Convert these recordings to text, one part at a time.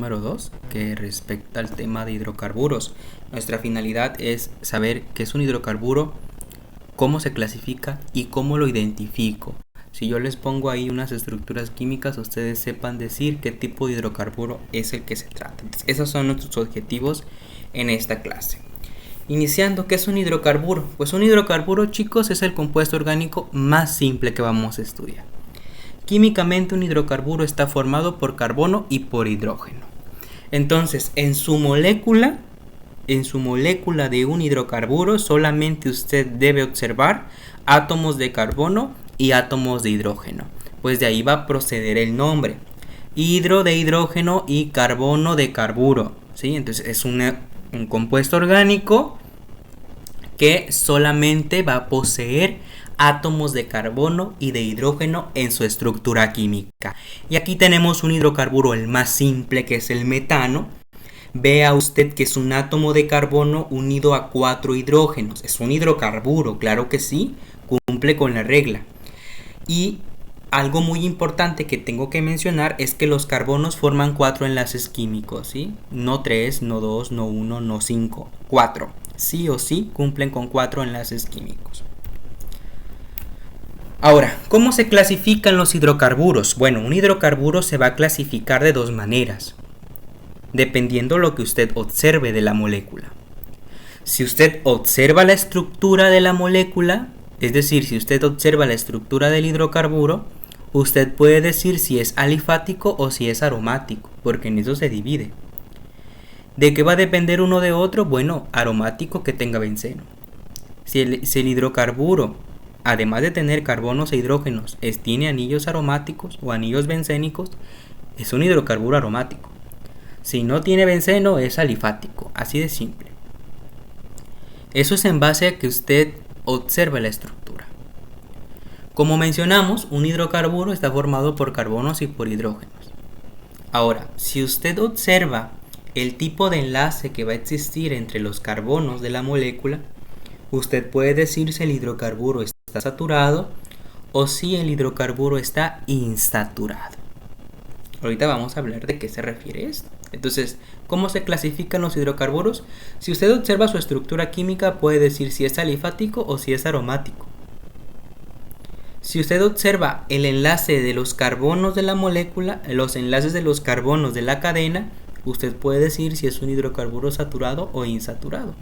número 2, que respecta al tema de hidrocarburos. Nuestra finalidad es saber qué es un hidrocarburo, cómo se clasifica y cómo lo identifico. Si yo les pongo ahí unas estructuras químicas, ustedes sepan decir qué tipo de hidrocarburo es el que se trata. Entonces, esos son nuestros objetivos en esta clase. Iniciando, ¿qué es un hidrocarburo? Pues un hidrocarburo, chicos, es el compuesto orgánico más simple que vamos a estudiar. Químicamente, un hidrocarburo está formado por carbono y por hidrógeno. Entonces, en su molécula de un hidrocarburo, solamente usted debe observar átomos de carbono y átomos de hidrógeno. Pues de ahí va a proceder el nombre. Hidro de hidrógeno y carbono de carburo, ¿sí? Entonces, es un compuesto orgánico que solamente va a poseer átomos de carbono y de hidrógeno en su estructura química. Y aquí tenemos un hidrocarburo, el más simple, que es el metano. Vea usted que es un átomo de carbono unido a 4 hidrógenos. Es un hidrocarburo, claro que sí, cumple con la regla. Y algo muy importante que tengo que mencionar es que los carbonos forman 4 enlaces químicos, ¿sí? No 3, no 2, no 1, no 5, 4. Sí o sí cumplen con 4 enlaces químicos. Ahora, ¿cómo se clasifican los hidrocarburos? Bueno, un hidrocarburo se va a clasificar de dos maneras, dependiendo lo que usted observe de la molécula. Si usted observa la estructura de la molécula, es decir, si usted observa la estructura del hidrocarburo, usted puede decir si es alifático o si es aromático, porque en eso se divide. ¿De qué va a depender uno de otro? Bueno, aromático que tenga benceno. Si el hidrocarburo, además de tener carbonos e hidrógenos, tiene anillos aromáticos o anillos bencénicos, es un hidrocarburo aromático. Si no tiene benceno, es alifático, así de simple. Eso es en base a que usted observe la estructura. Como mencionamos, un hidrocarburo está formado por carbonos y por hidrógenos. Ahora, si usted observa el tipo de enlace que va a existir entre los carbonos de la molécula, usted puede decir si el hidrocarburo está saturado o si el hidrocarburo está insaturado. Ahorita vamos a hablar de qué se refiere esto. Entonces, ¿cómo se clasifican los hidrocarburos? Si usted observa su estructura química, puede decir si es alifático o si es aromático. Si usted observa el enlace de los carbonos de la molécula, los enlaces de los carbonos de la cadena, usted puede decir si es un hidrocarburo saturado o insaturado.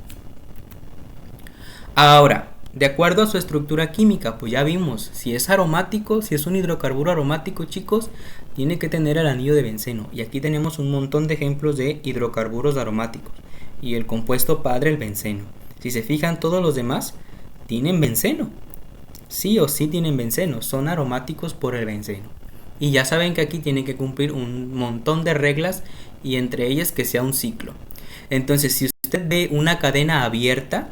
Ahora, de acuerdo a su estructura química, pues ya vimos, si es aromático, si es un hidrocarburo aromático, chicos, tiene que tener el anillo de benceno. Y aquí tenemos un montón de ejemplos de hidrocarburos aromáticos. Y el compuesto padre, el benceno. Si se fijan, todos los demás tienen benceno. Sí o sí tienen benceno, son aromáticos por el benceno. Y ya saben que aquí tienen que cumplir un montón de reglas y entre ellas que sea un ciclo. Entonces, si usted ve una cadena abierta,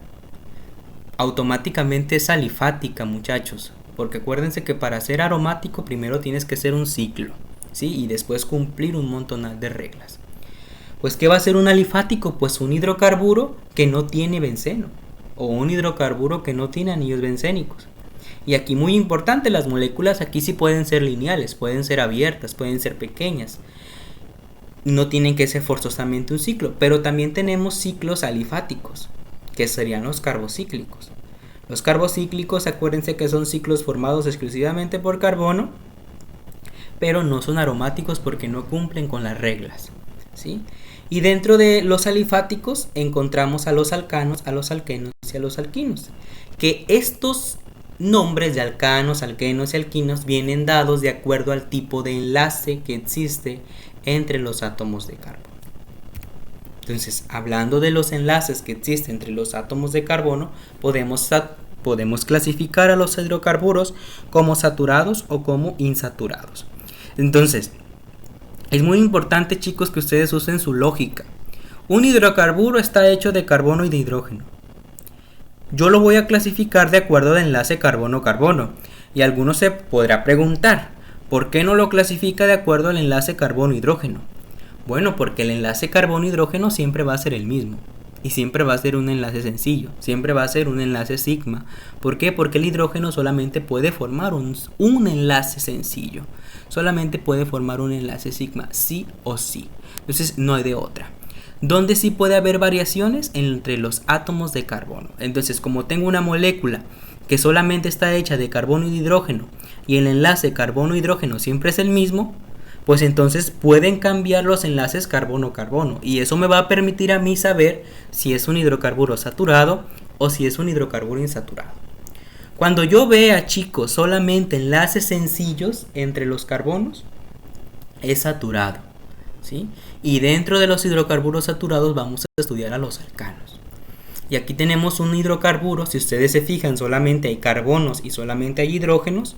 automáticamente es alifática, muchachos, porque acuérdense que para ser aromático primero tienes que ser un ciclo, ¿sí? Y después cumplir un montón de reglas. Pues ¿qué va a ser un alifático? Pues un hidrocarburo que no tiene benceno o un hidrocarburo que no tiene anillos bencénicos. Y aquí muy importante, las moléculas aquí sí pueden ser lineales, pueden ser abiertas, pueden ser pequeñas. No tienen que ser forzosamente un ciclo, pero también tenemos ciclos alifáticos, que serían los carbocíclicos. Los carbocíclicos, acuérdense que son ciclos formados exclusivamente por carbono, pero no son aromáticos porque no cumplen con las reglas, ¿sí? Y dentro de los alifáticos encontramos a los alcanos, a los alquenos y a los alquinos, que estos nombres de alcanos, alquenos y alquinos vienen dados de acuerdo al tipo de enlace que existe entre los átomos de carbono. Entonces, hablando de los enlaces que existen entre los átomos de carbono, podemos clasificar a los hidrocarburos como saturados o como insaturados. Entonces, es muy importante, chicos, que ustedes usen su lógica. Un hidrocarburo está hecho de carbono y de hidrógeno. Yo lo voy a clasificar de acuerdo al enlace carbono-carbono. Y alguno se podrá preguntar, ¿por qué no lo clasifica de acuerdo al enlace carbono-hidrógeno? Bueno, porque el enlace carbono-hidrógeno siempre va a ser el mismo. Y siempre va a ser un enlace sencillo, siempre va a ser un enlace sigma. ¿Por qué? Porque el hidrógeno solamente puede formar un enlace sencillo. Solamente puede formar un enlace sigma, sí o sí. Entonces no hay de otra. ¿Dónde sí puede haber variaciones? Entre los átomos de carbono. Entonces, como tengo una molécula que solamente está hecha de carbono y de hidrógeno, y el enlace carbono-hidrógeno siempre es el mismo, pues entonces pueden cambiar los enlaces carbono-carbono. Y eso me va a permitir a mí saber si es un hidrocarburo saturado o si es un hidrocarburo insaturado. Cuando yo vea, chicos, solamente enlaces sencillos entre los carbonos, es saturado, ¿sí? Y dentro de los hidrocarburos saturados vamos a estudiar a los alcanos. Y aquí tenemos un hidrocarburo, si ustedes se fijan, solamente hay carbonos y solamente hay hidrógenos.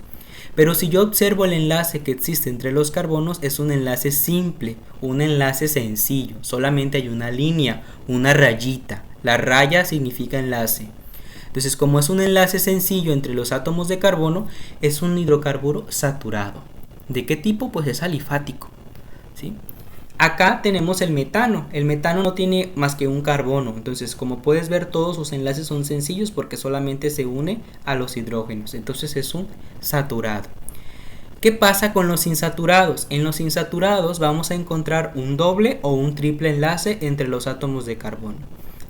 Pero si yo observo el enlace que existe entre los carbonos, es un enlace simple, un enlace sencillo. Solamente hay una línea, una rayita. La raya significa enlace. Entonces, como es un enlace sencillo entre los átomos de carbono, es un hidrocarburo saturado. ¿De qué tipo? Pues es alifático, ¿sí? Acá tenemos el metano. El metano no tiene más que un carbono. Entonces, como puedes ver, todos sus enlaces son sencillos porque solamente se une a los hidrógenos. Entonces es un saturado. ¿Qué pasa con los insaturados? En los insaturados vamos a encontrar un doble o un triple enlace entre los átomos de carbono,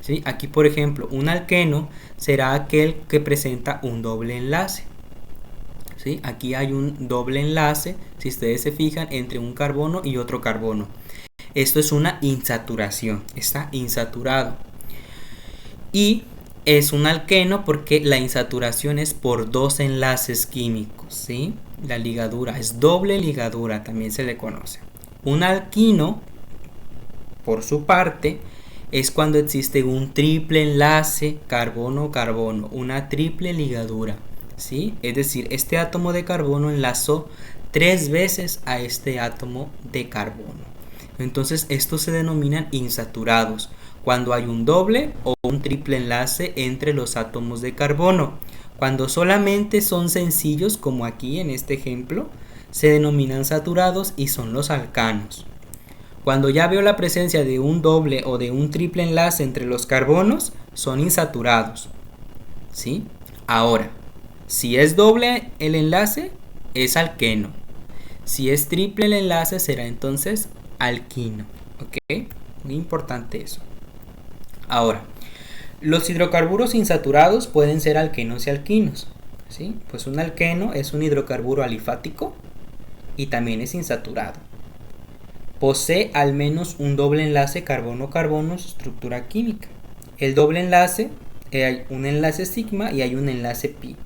¿sí? Aquí, por ejemplo, un alqueno será aquel que presenta un doble enlace, ¿sí? Aquí hay un doble enlace, si ustedes se fijan, entre un carbono y otro carbono. Esto es una insaturación, está insaturado. Y es un alqueno porque la insaturación es por dos enlaces químicos, ¿sí? La ligadura es doble ligadura, también se le conoce. Un alquino, por su parte, es cuando existe un triple enlace carbono-carbono, una triple ligadura, ¿sí? Es decir, este átomo de carbono enlazó 3 veces a este átomo de carbono. Entonces estos se denominan insaturados, cuando hay un doble o un triple enlace entre los átomos de carbono. Cuando solamente son sencillos, como aquí en este ejemplo, se denominan saturados y son los alcanos. Cuando ya veo la presencia de un doble o de un triple enlace entre los carbonos, son insaturados, ¿sí? Ahora, si es doble el enlace, es alqueno. Si es triple el enlace, será entonces alquino, ¿ok? Muy importante eso. Ahora, los hidrocarburos insaturados pueden ser alquenos y alquinos, ¿sí? Pues un alqueno es un hidrocarburo alifático y también es insaturado. Posee al menos un doble enlace carbono-carbono en su estructura química. El doble enlace, hay un enlace sigma y hay un enlace pi,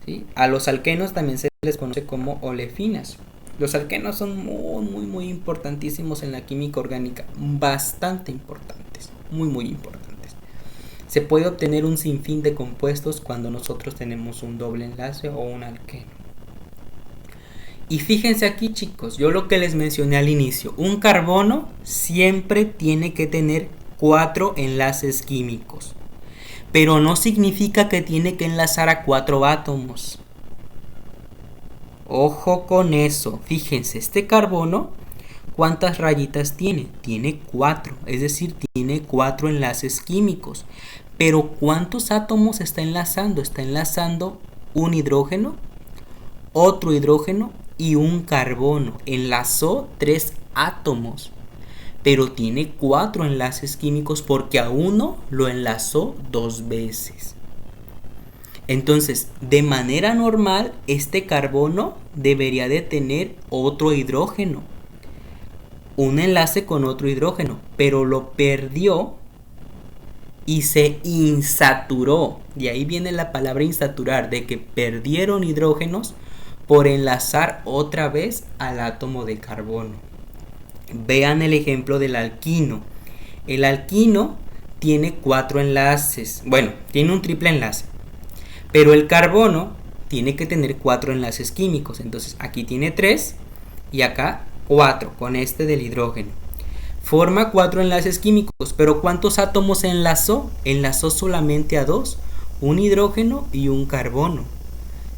¿sí? A los alquenos también se les conoce como olefinas. Los alquenos son muy importantísimos en la química orgánica, bastante importantes, muy importantes. Se puede obtener un sinfín de compuestos cuando nosotros tenemos un doble enlace o un alqueno. Y fíjense aquí, chicos, yo lo que les mencioné al inicio, un carbono siempre tiene que tener 4 enlaces químicos, pero no significa que tiene que enlazar a 4 átomos. Ojo con eso, fíjense, este carbono, ¿cuántas rayitas tiene? Tiene 4, es decir, tiene 4 enlaces químicos. Pero ¿cuántos átomos está enlazando? Está enlazando un hidrógeno, otro hidrógeno y un carbono. Enlazó 3 átomos, pero tiene 4 enlaces químicos porque a uno lo enlazó 2 veces. Entonces, de manera normal, este carbono debería de tener otro hidrógeno, un enlace con otro hidrógeno, pero lo perdió y se insaturó. De ahí viene la palabra insaturar, de que perdieron hidrógenos por enlazar otra vez al átomo de carbono. Vean el ejemplo del alquino. El alquino tiene 4 enlaces, bueno, tiene un triple enlace. Pero el carbono tiene que tener 4 enlaces químicos. Entonces aquí tiene 3 y acá 4 con este del hidrógeno. Forma 4 enlaces químicos. Pero ¿cuántos átomos enlazó? Enlazó solamente a 2. Un hidrógeno y un carbono.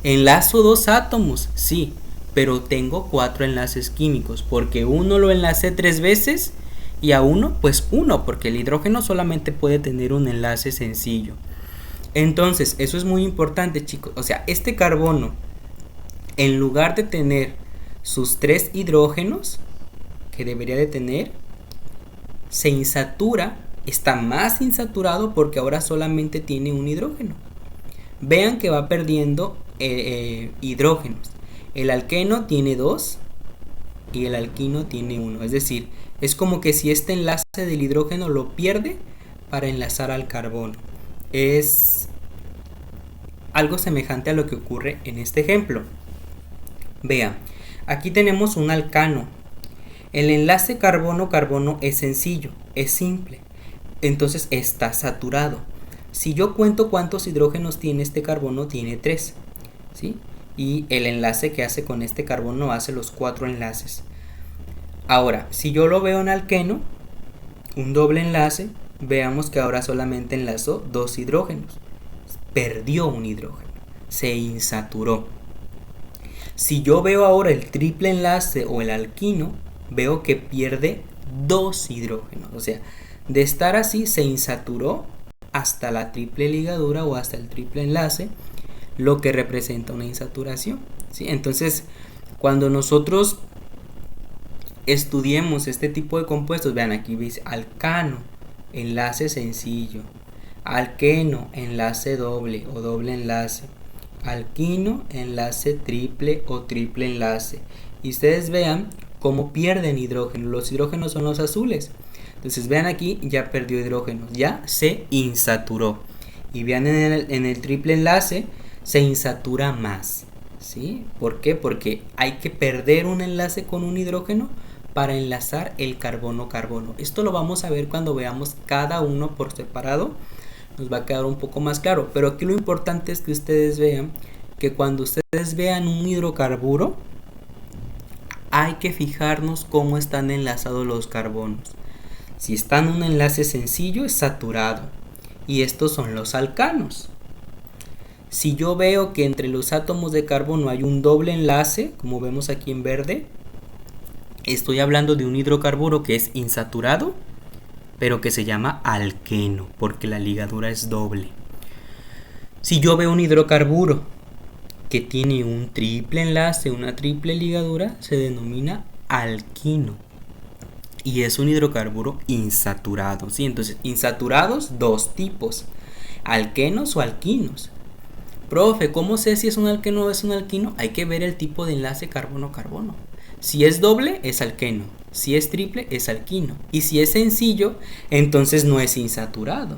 Enlazo 2 átomos, sí. Pero tengo 4 enlaces químicos. Porque uno lo enlacé 3 veces Y a 1, pues 1, porque el hidrógeno solamente puede tener un enlace sencillo. Entonces, eso es muy importante, chicos. O sea, este carbono, en lugar de tener sus 3 hidrógenos, que debería de tener, se insatura, está más insaturado porque ahora solamente tiene un hidrógeno. Vean que va perdiendo hidrógenos. El alqueno tiene 2 y el alquino tiene 1. Es decir, es como que si este enlace del hidrógeno lo pierde para enlazar al carbono. Es algo semejante a lo que ocurre en este ejemplo. Vean, aquí tenemos un alcano. El enlace carbono-carbono es sencillo, es simple. Entonces está saturado. Si yo cuento cuántos hidrógenos tiene este carbono, tiene 3, ¿sí? Y el enlace que hace con este carbono hace los 4 enlaces. Ahora, si yo lo veo en alqueno, un doble enlace, veamos que ahora solamente enlazó 2 hidrógenos. Perdió un hidrógeno, se insaturó. Si yo veo ahora el triple enlace o el alquino, veo que pierde 2 hidrógenos. O sea, de estar así se insaturó hasta la triple ligadura o hasta el triple enlace, lo que representa una insaturación, ¿sí? Entonces, cuando nosotros estudiemos este tipo de compuestos, vean aquí dice alcano, enlace sencillo, alqueno, enlace doble o doble enlace, alquino, enlace triple o triple enlace. Y ustedes vean cómo pierden hidrógeno. Los hidrógenos son los azules. Entonces vean aquí, ya perdió hidrógenos, ya se insaturó. Y vean en el triple enlace, se insatura más, ¿sí? ¿Por qué? Porque hay que perder un enlace con un hidrógeno para enlazar el carbono-carbono. Esto lo vamos a ver cuando veamos cada uno por separado. Nos va a quedar un poco más claro. Pero aquí lo importante es que ustedes vean que cuando ustedes vean un hidrocarburo, hay que fijarnos cómo están enlazados los carbonos. Si están en un enlace sencillo, es saturado. Y estos son los alcanos. Si yo veo que entre los átomos de carbono hay un doble enlace, como vemos aquí en verde, estoy hablando de un hidrocarburo que es insaturado, pero que se llama alqueno, porque la ligadura es doble. Si yo veo un hidrocarburo que tiene un triple enlace, una triple ligadura, se denomina alquino. Y es un hidrocarburo insaturado, ¿sí? Entonces, insaturados, dos tipos, alquenos o alquinos. Profe, ¿cómo sé si es un alqueno o es un alquino? Hay que ver el tipo de enlace carbono-carbono. Si es doble, es alqueno. Si es triple, es alquino. Y si es sencillo, entonces no es insaturado.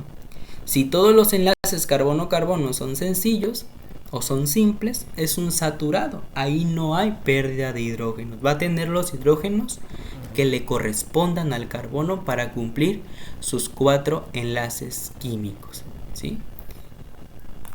Si todos los enlaces carbono-carbono son sencillos o son simples, es un saturado. Ahí no hay pérdida de hidrógenos. Va a tener los hidrógenos que le correspondan al carbono para cumplir sus 4 enlaces químicos, ¿sí?